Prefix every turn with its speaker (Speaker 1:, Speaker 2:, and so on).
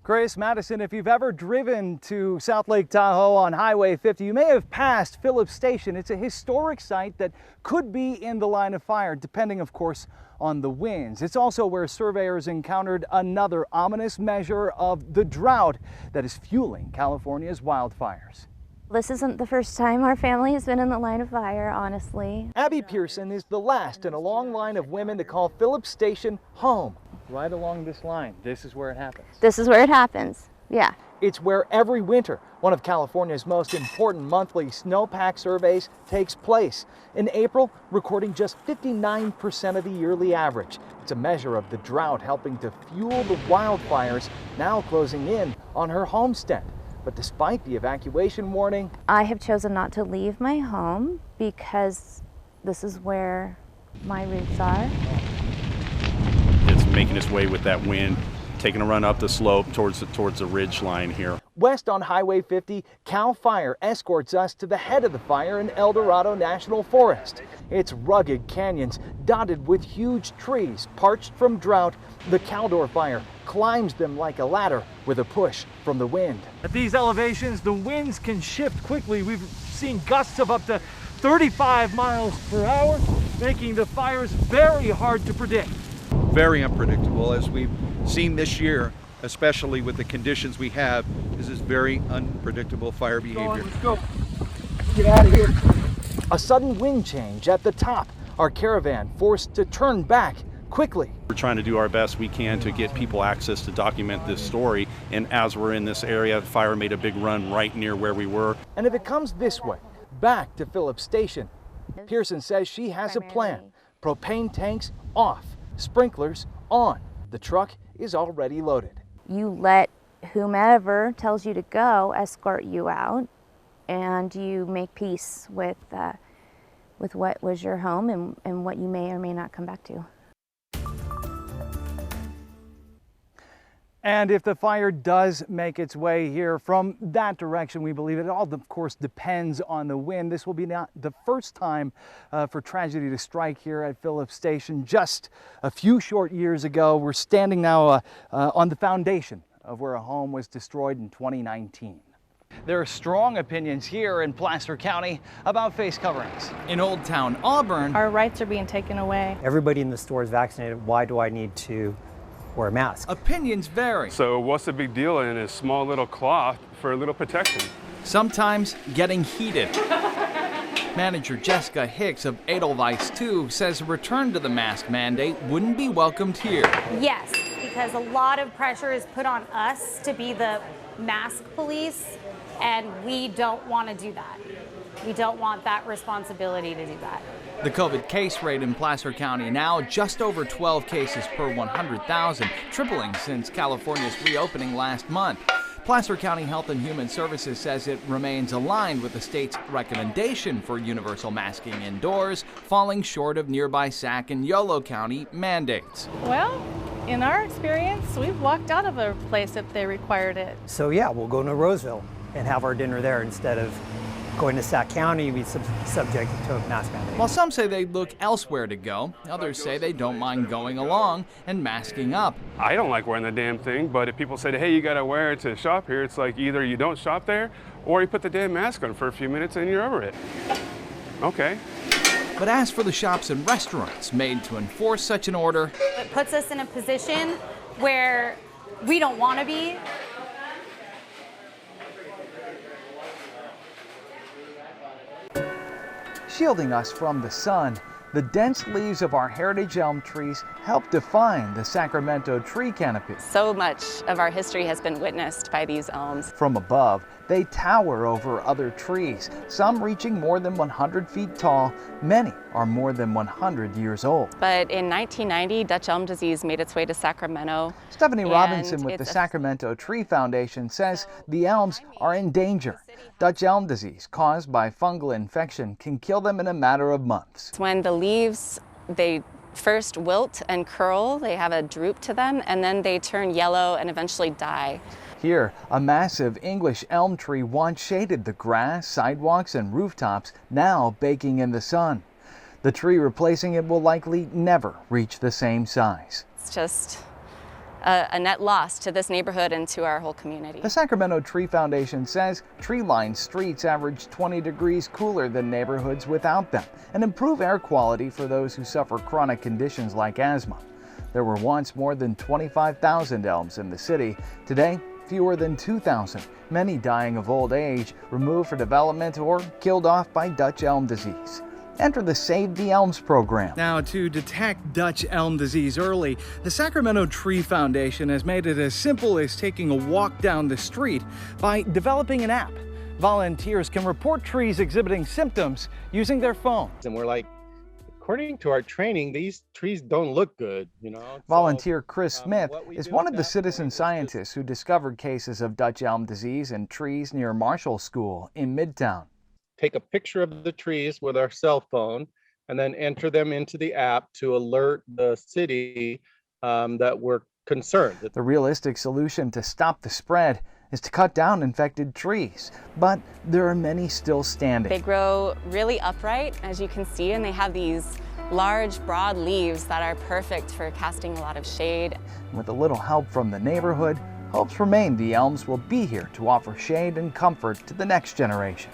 Speaker 1: Grace, Madison, if you've ever driven to South Lake Tahoe on Highway 50, you may have passed Phillips Station. It's a historic site that could be in the line of fire, depending, of course, on the winds. It's also where surveyors encountered another ominous measure of the drought that is fueling California's wildfires.
Speaker 2: This isn't the first time our family has been in the line of fire, honestly.
Speaker 1: Abby Pearson is the last in a long line of women to call Phillips Station home. Right along this line, this is where it happens.
Speaker 2: This is where it happens, yeah.
Speaker 1: It's where every winter, one of California's most important monthly snowpack surveys takes place. In April, recording just 59% of the yearly average. It's a measure of the drought helping to fuel the wildfires now closing in on her homestead. But despite the evacuation warning,
Speaker 2: I have chosen not to leave my home because this is where my roots are.
Speaker 3: It's making its way with that wind, taking a run up the slope towards the ridge line here.
Speaker 1: West on Highway 50, Cal Fire escorts us to the head of the fire in El Dorado National Forest. It's rugged canyons dotted with huge trees parched from drought. The Caldor Fire climbs them like a ladder with a push from the wind. At these elevations, the winds can shift quickly. We've seen gusts of up to 35 miles per hour, making the fires very hard to predict.
Speaker 4: Very unpredictable, as we've seen this year, especially with the conditions we have. This is very unpredictable fire behavior.
Speaker 1: Let's go. Get out of here. A sudden wind change at the top. Our caravan forced to turn back quickly.
Speaker 3: We're trying to do our best we can to get people access to document this story, and as we're in this area, the fire made a big run right near where we were.
Speaker 1: And if it comes this way, back to Phillips Station, Pearson says she has a plan. Propane tanks off, sprinklers on. The truck is already loaded.
Speaker 2: You let whomever tells you to go escort you out, and you make peace with what was your home and what you may or may not come back to.
Speaker 1: And if the fire does make its way here from that direction, we believe it all, of course, depends on the wind. This will be not the first time for tragedy to strike here at Phillips Station. Just a few short years ago, we're standing now on the foundation of where a home was destroyed in 2019. There are strong opinions here in Placer County about face coverings. In Old Town Auburn,
Speaker 5: our rights are being taken away.
Speaker 6: Everybody in the store is vaccinated. Why do I need to wear a mask?
Speaker 1: Opinions vary.
Speaker 7: So what's the big deal in a small little cloth for a little protection?
Speaker 1: Sometimes getting heated. Manager Jessica Hicks of Edelweiss 2 says a return to the mask mandate wouldn't be welcomed here.
Speaker 8: Yes, because a lot of pressure is put on us to be the mask police, and we don't want to do that. We don't want that responsibility to do that.
Speaker 1: The COVID case rate in Placer County now just over 12 cases per 100,000, tripling since California's reopening last month. Placer County Health and Human Services says it remains aligned with the state's recommendation for universal masking indoors, falling short of nearby Sac and Yolo County mandates.
Speaker 5: Well, in our experience, we've walked out of a place if they required it.
Speaker 6: So yeah, we'll go to Roseville and have our dinner there instead of going to Sac County and be subject to a mask mandate.
Speaker 1: While some say they'd look elsewhere to go, others say they don't mind going along and masking up.
Speaker 7: I don't like wearing the damn thing, but if people say, hey, you gotta wear it to shop here, it's like either you don't shop there or you put the damn mask on for a few minutes and you're over it. Okay.
Speaker 1: But as for the shops and restaurants made to enforce such an order,
Speaker 8: It puts us in a position where we don't want to be.
Speaker 1: shielding us from the sun, the dense leaves of our heritage elm trees help define the Sacramento tree canopy.
Speaker 9: So much of our history has been witnessed by these elms.
Speaker 1: From above, they tower over other trees, some reaching more than 100 feet tall. Many are more than 100 years old.
Speaker 9: But in 1990, Dutch elm disease made its way to Sacramento.
Speaker 1: Stephanie Robinson with the Sacramento Tree Foundation says the elms are in danger. Dutch elm disease caused by fungal infection can kill them in a matter of months.
Speaker 9: When the leaves, they first wilt and curl, they have a droop to them, and then they turn yellow and eventually die.
Speaker 1: Here, a massive English elm tree once shaded the grass, sidewalks, and rooftops, now baking in the sun. The tree replacing it will likely never reach the same size.
Speaker 9: It's just a net loss to this neighborhood and to our whole community.
Speaker 1: The Sacramento Tree Foundation says tree-lined streets average 20 degrees cooler than neighborhoods without them and improve air quality for those who suffer chronic conditions like asthma. There were once more than 25,000 elms in the city. Today, fewer than 2,000, many dying of old age, removed for development, or killed off by Dutch elm disease. Enter the Save the Elms program. Now, to detect Dutch elm disease early, the Sacramento Tree Foundation has made it as simple as taking a walk down the street by developing an app. Volunteers can report trees exhibiting symptoms using their phones.
Speaker 10: And we're like, according to our training, these trees don't look good, you know.
Speaker 1: Volunteer Chris Smith is one of the citizen scientists who discovered cases of Dutch elm disease in trees near Marshall School in Midtown.
Speaker 10: Take a picture of the trees with our cell phone and then enter them into the app to alert the city that we're concerned.
Speaker 1: The realistic solution to stop the spread is to cut down infected trees, but there are many still standing.
Speaker 9: They grow really upright, as you can see, and they have these large, broad leaves that are perfect for casting a lot of shade.
Speaker 1: With a little help from the neighborhood, hopes remain the elms will be here to offer shade and comfort to the next generation.